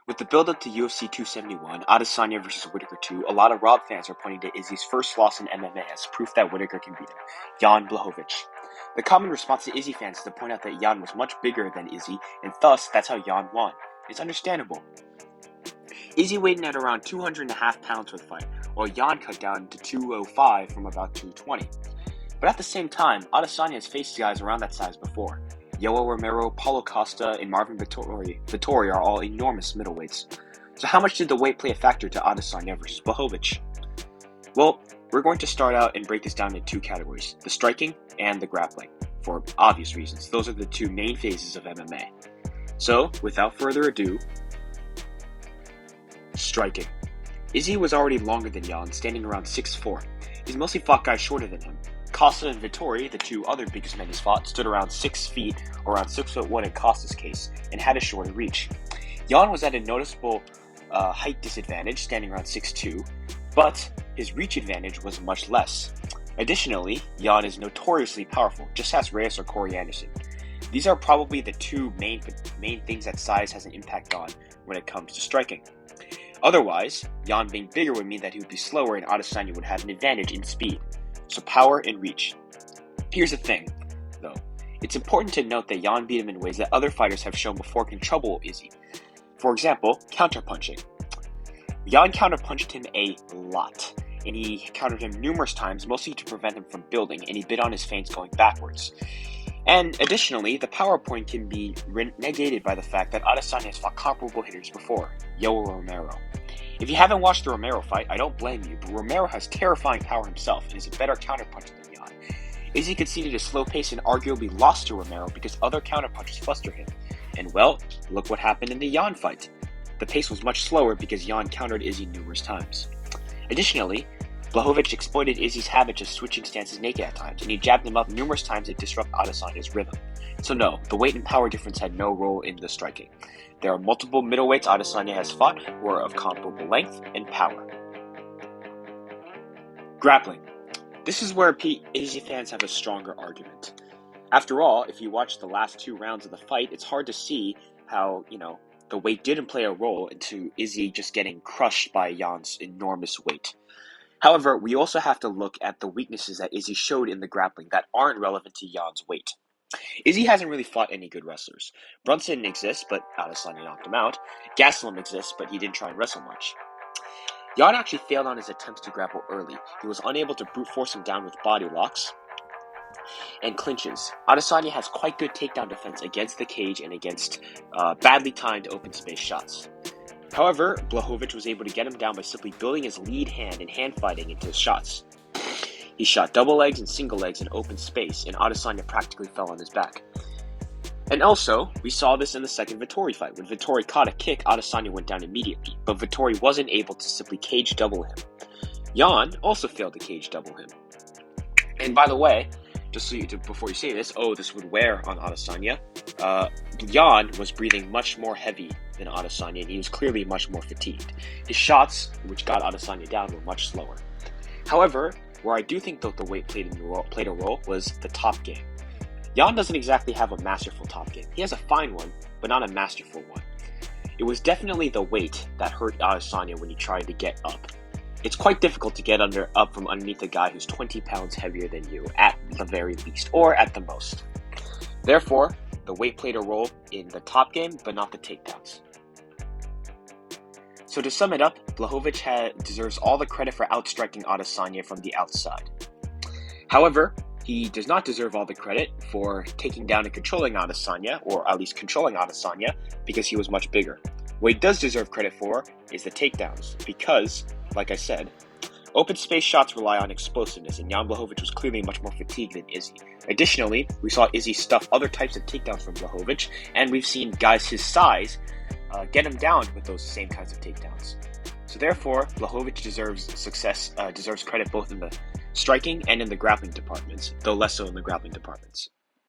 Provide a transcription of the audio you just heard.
With the build-up to UFC 271, Adesanya vs. Whittaker 2, a lot of Rob fans are pointing to Izzy's first loss in MMA as proof that Whittaker can beat him, Jan Blachowicz. The common response to Izzy fans is to point out that Jan was much bigger than Izzy, and thus that's how Jan won. It's understandable. Izzy weighed in at around 200.5 pounds for the fight, while Jan cut down to 205 from about 220. But at the same time, Adesanya has faced guys around that size before. Yoel Romero, Paulo Costa, and Marvin Vettori are all enormous middleweights. So how much did the weight play a factor to Adesanya versus Blachowicz? Well, we're going to start out and break this down into two categories, the striking and the grappling, for obvious reasons. Those are the two main phases of MMA. So, without further ado, striking. Izzy was already longer than Jan, standing around 6'4". He's mostly fought guys shorter than him. Costa and Vettori, the two other biggest men he's fought, stood around 6 feet, or around 6'1" in Costa's case, and had a shorter reach. Jan was at a noticeable height disadvantage, standing around 6'2", but his reach advantage was much less. Additionally, Jan is notoriously powerful, just ask Reyes or Corey Anderson. These are probably the two main things that size has an impact on when it comes to striking. Otherwise, Jan being bigger would mean that he would be slower and Adesanya would have an advantage in speed. So power and reach. Here's the thing, though. It's important to note that Jan beat him in ways that other fighters have shown before can trouble Izzy. For example, counterpunching. Jan counterpunched him a lot, and he countered him numerous times, mostly to prevent him from building, and he bit on his feints going backwards. And additionally, the power point can be negated by the fact that Adesanya has fought comparable hitters before, Yoel Romero. If you haven't watched the Romero fight, I don't blame you, but Romero has terrifying power himself and is a better counterpuncher than Jan. Izzy conceded a slow pace and arguably lost to Romero because other counterpunches flustered him. And well, look what happened in the Jan fight. The pace was much slower because Jan countered Izzy numerous times. Additionally, Blachowicz exploited Izzy's habit of switching stances naked at times, and he jabbed him up numerous times to disrupt Adesanya's rhythm. So no, the weight and power difference had no role in the striking. There are multiple middleweights Adesanya has fought who are of comparable length and power. Grappling. This is where Izzy fans have a stronger argument. After all, if you watch the last two rounds of the fight, it's hard to see how, the weight didn't play a role into Izzy just getting crushed by Jan's enormous weight. However, we also have to look at the weaknesses that Izzy showed in the grappling that aren't relevant to Jan's weight. Izzy hasn't really fought any good wrestlers. Brunson exists, but Adesanya knocked him out. Gastelum exists, but he didn't try and wrestle much. Jan actually failed on his attempts to grapple early. He was unable to brute force him down with body locks and clinches. Adesanya has quite good takedown defense against the cage and against badly timed open space shots. However, Blachowicz was able to get him down by simply building his lead hand and hand fighting into his shots. He shot double legs and single legs in open space, and Adesanya practically fell on his back. And also, we saw this in the second Vettori fight. When Vettori caught a kick, Adesanya went down immediately, but Vettori wasn't able to simply cage double him. Jan also failed to cage double him. And by the way, just before you say this, this would wear on Adesanya, Jan was breathing much more heavy than Adesanya, and he was clearly much more fatigued. His shots, which got Adesanya down, were much slower. However, where I do think that the weight played a role was the top game. Jan doesn't exactly have a masterful top game. He has a fine one, but not a masterful one. It was definitely the weight that hurt Adesanya when he tried to get up. It's quite difficult to get up from underneath a guy who's 20 pounds heavier than you, at the very least, or at the most. Therefore, the weight played a role in the top game, but not the takedowns. So to sum it up, Blachowicz deserves all the credit for outstriking Adesanya from the outside. However, he does not deserve all the credit for taking down and controlling Adesanya, or at least controlling Adesanya, because he was much bigger. What he does deserve credit for is the takedowns, because, like I said, open space shots rely on explosiveness, and Jan Blachowicz was clearly much more fatigued than Izzy. Additionally, we saw Izzy stuff other types of takedowns from Blachowicz, and we've seen guys his size get him down with those same kinds of takedowns. So therefore, Blachowicz deserves credit both in the striking and in the grappling departments, though less so in the grappling departments.